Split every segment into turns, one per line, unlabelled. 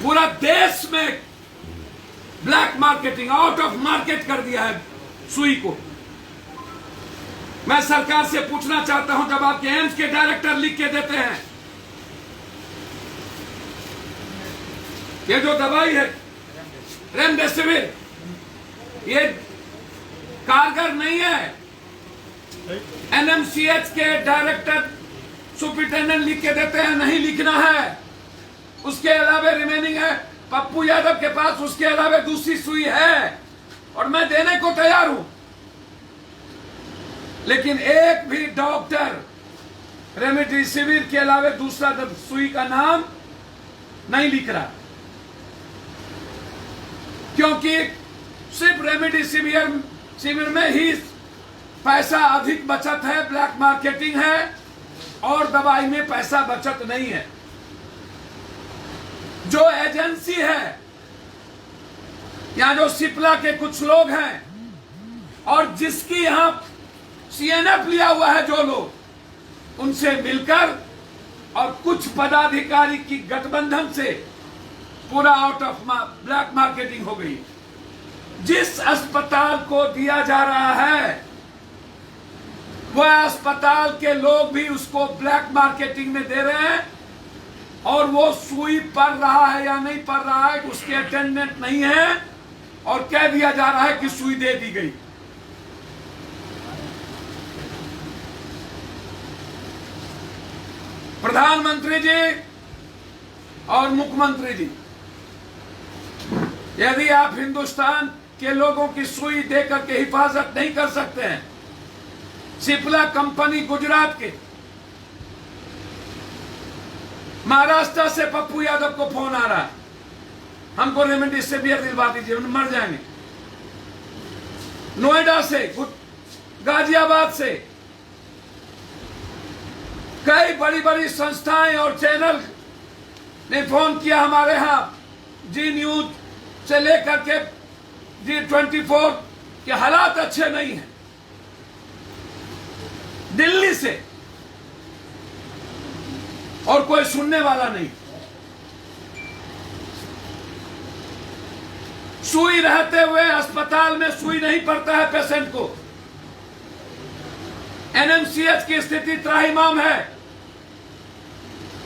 पूरा देश में black marketing, out of market कर दिया है सुई को। मैं सरकार से पूछना चाहता हूं, जब आपके एम्स के डायरेक्टर लिख के देते हैं ये जो दवाई है रेमडेसिविर, ये कारगर नहीं है, एनएमसीएच के डायरेक्टर सुप्रिंटेंडेंट लिख के देते हैं नहीं लिखना है, उसके अलावा रिमेनिंग है पप्पू यादव के पास, उसके अलावा दूसरी सुई है और मैं देने को तैयार हूं, लेकिन एक भी डॉक्टर रेमडेसिविर के अलावा दूसरा सुई का नाम नहीं लिख रहा, क्योंकि सिर्फ रेमडेसिविर में ही पैसा अधिक बचत है, ब्लैक मार्केटिंग है और दवाई में पैसा बचत नहीं है। जो एजेंसी है, यहां जो सिप्ला के कुछ लोग हैं और जिसकी यहां सीएनएफ लिया हुआ है जो लोग, उनसे मिलकर और कुछ पदाधिकारी की गठबंधन से पूरा आउट ऑफ ब्लैक मार्केटिंग हो गई। जिस अस्पताल को दिया जा रहा है वह अस्पताल के लोग भी उसको ब्लैक मार्केटिंग में दे रहे हैं और वो सुई पड़ रहा है या नहीं पड़ रहा है उसके अटेंडेंट नहीं है और कह दिया जा रहा है कि सुई दे दी गई। प्रधानमंत्री जी और मुख्यमंत्री जी, यदि आप हिंदुस्तान के लोगों की सुई देकर के हिफाजत नहीं कर सकते हैं, सिप्ला कंपनी गुजरात के, महाराष्ट्र से पप्पू यादव को फोन आ रहा है, हमको रेमडेसिविर दिलवा दीजिए, मर जाएंगे। नोएडा से, गाजियाबाद से कई बड़ी बड़ी संस्थाएं और चैनल ने फोन किया हमारे यहां, जी न्यूज से लेकर के G24 के हालात अच्छे नहीं हैं। दिल्ली से और कोई सुनने वाला नहीं। सुई रहते हुए अस्पताल में सुई नहीं पड़ता है पेशेंट को। एनएमसीएच की स्थिति त्राहिमाम है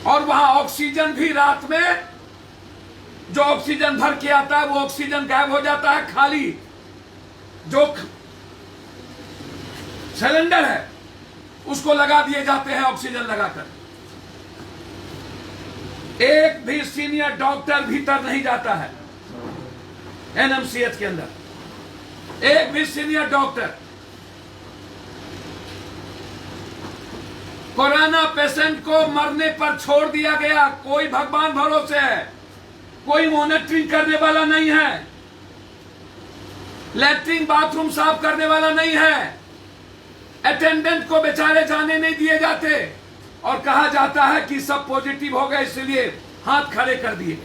और वहां ऑक्सीजन भी रात में जो ऑक्सीजन भर के आता है वो ऑक्सीजन गायब हो जाता है, खाली जो सिलेंडर है उसको लगा दिए जाते हैं ऑक्सीजन लगाकर। एक भी सीनियर डॉक्टर भीतर नहीं जाता है एनएमसीएच के अंदर, एक भी सीनियर डॉक्टर। कोरोना पेशेंट को मरने पर छोड़ दिया गया, कोई भगवान भरोसे है, कोई मॉनिटरिंग करने वाला नहीं है, लैट्रिन बाथरूम साफ करने वाला नहीं है, अटेंडेंट को बेचारे जाने नहीं दिए जाते और कहा जाता है कि सब पॉजिटिव हो गए इसलिए हाथ खड़े कर दिए।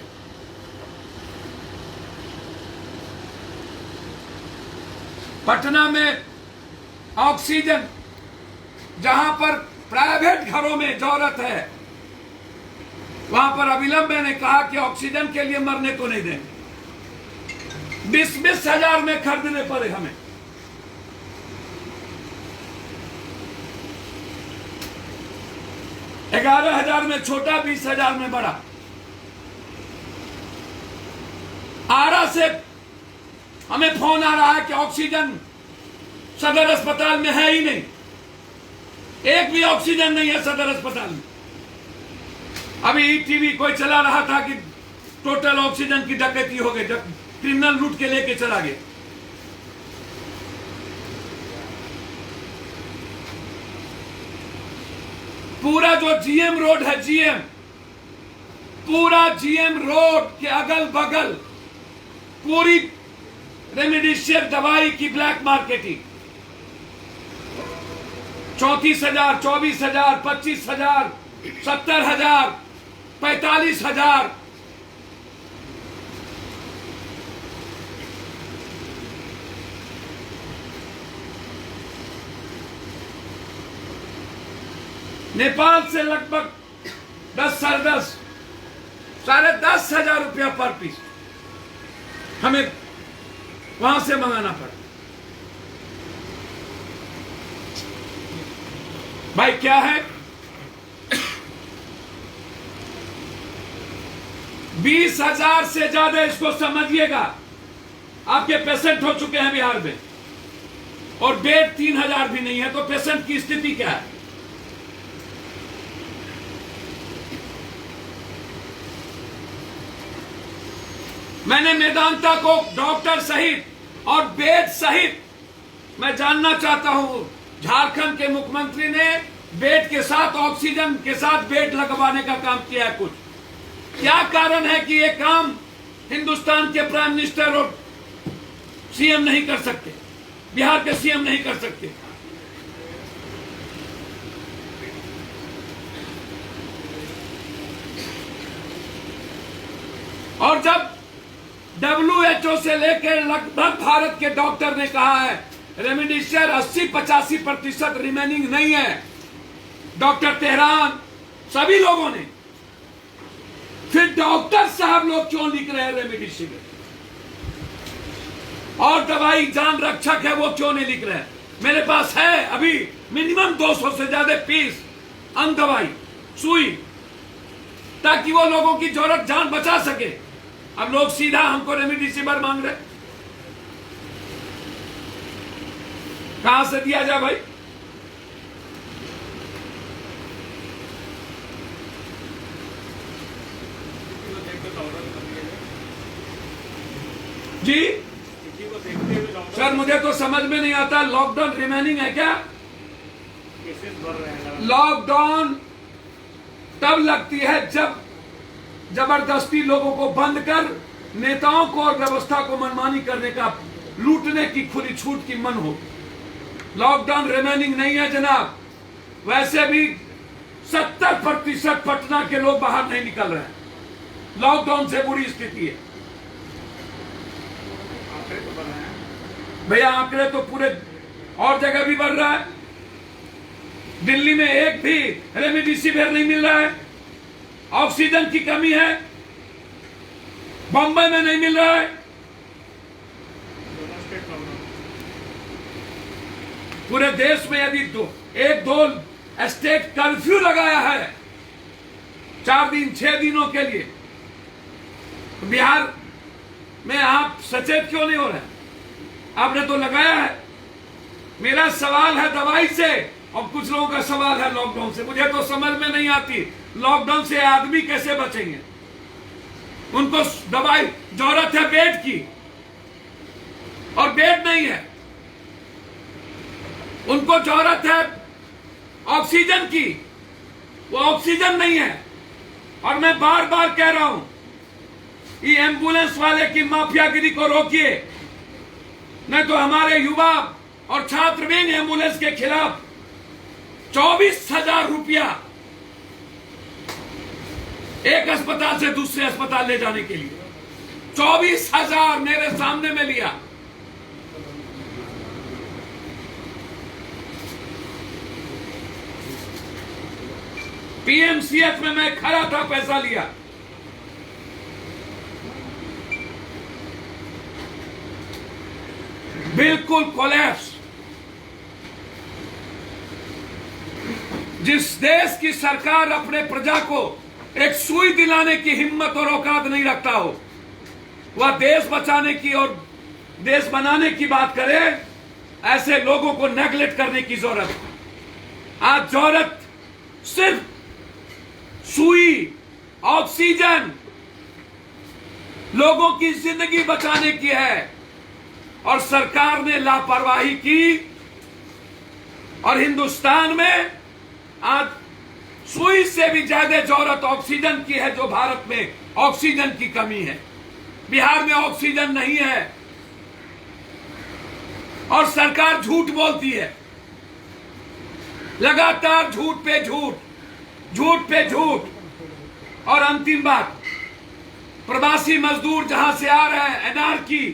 पटना में ऑक्सीजन, जहां पर प्राइवेट घरों में जरूरत है, वहां पर अविलंब ने कहा कि ऑक्सीजन के लिए मरने को नहीं देंगे। 20-20 हजार में खरीदने पड़े हमें। $11,000 में छोटा, 20,000 में बड़ा। आरा से हमें फोन आ रहा है कि ऑक्सीजन सदर अस्पताल में है ही नहीं, एक भी ऑक्सीजन नहीं है सदर अस्पताल में। अभी टीवी कोई चला रहा था कि टोटल ऑक्सीजन की डकैती हो गई, क्रिमिनल लूट के लेके चला गया। पूरा जो जीएम रोड है, पूरा जीएम रोड के अगल बगल पूरी रेमडेसिविर दवाई की ब्लैक मार्केटिंग। 34,000, 24,000, 25,000, 70,000, 45,000। नेपाल से लगभग 10 साढ़े 10 10,500 रुपया पर पीस हमें वहां से मंगाना पड़ा। भाई क्या है, 20,000 से ज्यादा, इसको समझिएगा, आपके पेशेंट हो चुके हैं बिहार में, और बेड 3,000 भी नहीं है, तो पेशेंट की स्थिति क्या है? मैंने मेदांता को डॉक्टर सहित और बेड सहित, मैं जानना चाहता हूं, झारखंड के मुख्यमंत्री ने बेड के साथ, ऑक्सीजन के साथ बेड लगवाने का काम किया है कुछ? क्या कारण है कि ये काम हिंदुस्तान के प्राइम मिनिस्टर और सीएम नहीं कर सकते, बिहार के सीएम नहीं कर सकते? और जब WHO से लेकर लगभग भारत के डॉक्टर ने कहा है रेमडेसिविर 80-85% रिमेनिंग नहीं है, डॉक्टर तेहरान, सभी लोगों ने, फिर डॉक्टर साहब लोग क्यों लिख रहे हैं रेमडेसिविर? और दवाई जान रक्षक है वो क्यों नहीं लिख रहे हैं? मेरे पास है अभी मिनिमम 200 से ज्यादा पीस अंग दवाई, सुई, ताकि वो लोगों की जरूरत जान बचा सके। अब लोग सीधा हमको रेमडेसिविर मांग रहे, कहां से दिया जाए भाई? जी सर, मुझे तो समझ में नहीं आता, लॉकडाउन रिमेनिंग है क्या? लॉकडाउन तब लगती है जब जबरदस्ती लोगों को बंद कर नेताओं को और व्यवस्था को मनमानी करने का, लूटने की खुली छूट की मन हो। लॉकडाउन रिमेनिंग नहीं है जनाब। वैसे भी 70% पटना के लोग बाहर नहीं निकल रहे हैं, लॉकडाउन से बुरी स्थिति है। भैया आंकड़े तो पूरे और जगह भी बढ़ रहा है। दिल्ली में एक भी रेमडेसिविर नहीं मिल रहा है, ऑक्सीजन की कमी है, बंबई में नहीं मिल रहा है, पूरे देश में यदि एक दो स्टेट कर्फ्यू लगाया है 4 दिन 6 दिनों के लिए, तो बिहार में आप सचेत क्यों नहीं हो रहे? आपने तो लगाया है। मेरा सवाल है दवाई से, और कुछ लोगों का सवाल है लॉकडाउन से। मुझे तो समझ में नहीं आती, लॉकडाउन से आदमी कैसे बचेंगे? उनको दवाई जरूरत है बेड की, और बेड नहीं है। उनको जरूरत है ऑक्सीजन की, वो ऑक्सीजन नहीं है। और मैं बार बार कह रहा हूं, ये एम्बुलेंस वाले की माफियागिरी को रोकिए, नहीं तो हमारे युवा और छात्र भी एम्बुलेंस के खिलाफ 24,000 रुपया एक अस्पताल से दूसरे अस्पताल ले जाने के लिए, 24,000 मेरे सामने में लिया। पीएमसीएच में मैं खड़ा था, पैसा लिया। बिल्कुल कोलैप्स। जिस देश की सरकार अपने प्रजा को एक सुई दिलाने की हिम्मत और औकात नहीं रखता हो, वह देश बचाने की और देश बनाने की बात करे, ऐसे लोगों को नेगलेक्ट करने की जरूरत है। आज जरूरत सिर्फ सुई, ऑक्सीजन, लोगों की जिंदगी बचाने की है, और सरकार ने लापरवाही की। और हिंदुस्तान में आज सुई से भी ज्यादा जरूरत ऑक्सीजन की है, जो भारत में ऑक्सीजन की कमी है। बिहार में ऑक्सीजन नहीं है, और सरकार झूठ बोलती है, लगातार झूठ पे झूठ, झूठ पे झूठ। और अंतिम बात, प्रवासी मजदूर जहां से आ रहे हैं, एनआरकी,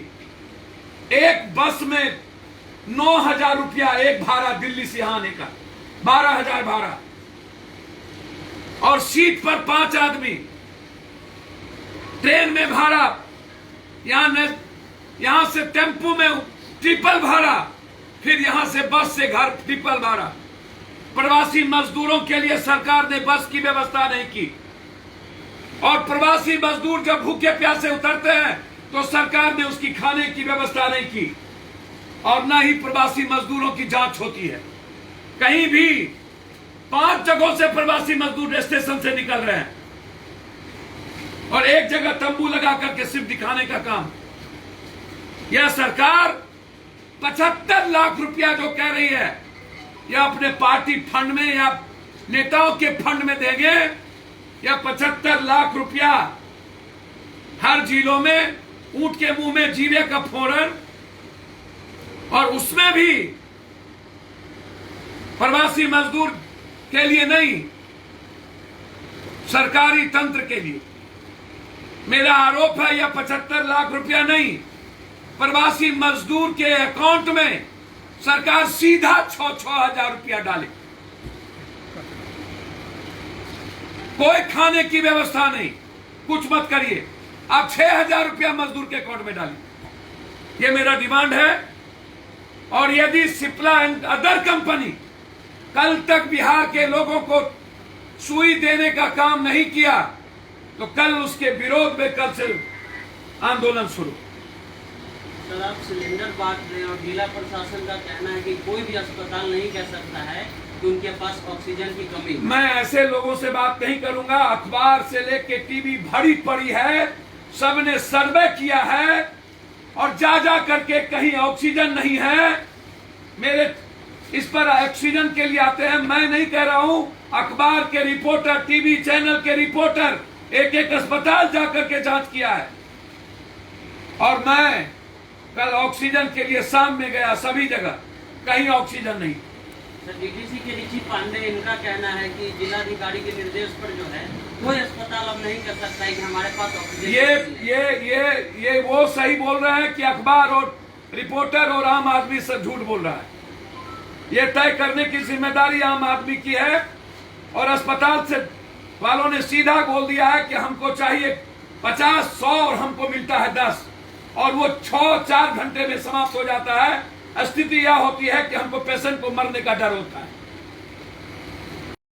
एक बस में 9,000 रुपया एक भाड़ा दिल्ली से आने का, 12,000 भाड़ा, और सीट पर 5 आदमी। ट्रेन में भाड़ा, यहां से टेम्पो में ट्रिपल भाड़ा, फिर यहां से बस से घर ट्रिपल भाड़ा। प्रवासी मजदूरों के लिए सरकार ने बस की व्यवस्था नहीं की, और प्रवासी मजदूर जब भूखे प्यासे उतरते हैं तो सरकार ने उसकी खाने की व्यवस्था नहीं की, और न ही प्रवासी मजदूरों की जांच होती है। कहीं भी 5 जगहों से प्रवासी मजदूर स्टेशन से निकल रहे हैं, और एक जगह तंबू लगा करके सिर्फ दिखाने का काम। यह सरकार 75 लाख रुपया जो कह रही है, यह अपने पार्टी फंड में या नेताओं के फंड में देंगे, या 75 लाख रुपया हर जिलों में ऊंट के मुंह में जीवे का फोरन, और उसमें भी प्रवासी मजदूर के लिए नहीं, सरकारी तंत्र के लिए। मेरा आरोप है यह 75 लाख रुपया नहीं, प्रवासी मजदूर के अकाउंट में सरकार सीधा 6-6 हजार रुपया डाले। कोई खाने की व्यवस्था नहीं, कुछ मत करिए, आप 6,000 रुपया मजदूर के अकाउंट में डालिए। ये मेरा डिमांड है। और यदि सिप्ला एंड अदर कंपनी कल तक बिहार के लोगों को सुई देने का काम नहीं किया, तो कल उसके विरोध में कल से आंदोलन शुरू।
सर, आप सिलेंडर बांट रहे हैं और जिला प्रशासन का कहना है कि कोई भी अस्पताल नहीं कह सकता है कि उनके पास ऑक्सीजन की कमी है।
मैं ऐसे लोगों से बात नहीं करूंगा। अखबार से लेके टीवी भरी पड़ी है, सबने सर्वे किया है, और जा करके कहीं ऑक्सीजन नहीं है। मेरे इस पर ऑक्सीजन के लिए आते हैं, मैं नहीं कह रहा हूं, अखबार के रिपोर्टर, टीवी चैनल के रिपोर्टर एक अस्पताल जाकर के जांच किया है। और मैं कल ऑक्सीजन के लिए शाम में गया, सभी जगह कहीं ऑक्सीजन नहीं।
सर, डीडीसी के रिची पांडे, इनका कहना है कि जिलाधिकारी के निर्देश पर जो है कोई अस्पताल अब नहीं कर सकता है कि हमारे पास ऑक्सीजन।
ये वो सही बोल रहे हैं कि अखबार और रिपोर्टर और आम आदमी सब झूठ बोल रहा है। ये तय करने की जिम्मेदारी आम आदमी की है, और अस्पताल से वालों ने सीधा बोल दिया है कि हमको चाहिए 50, 100 और हमको मिलता है 10, और वो 6-4 घंटे में समाप्त हो जाता है। स्थिति यह होती है कि हमको पेशेंट को मरने का डर होता है।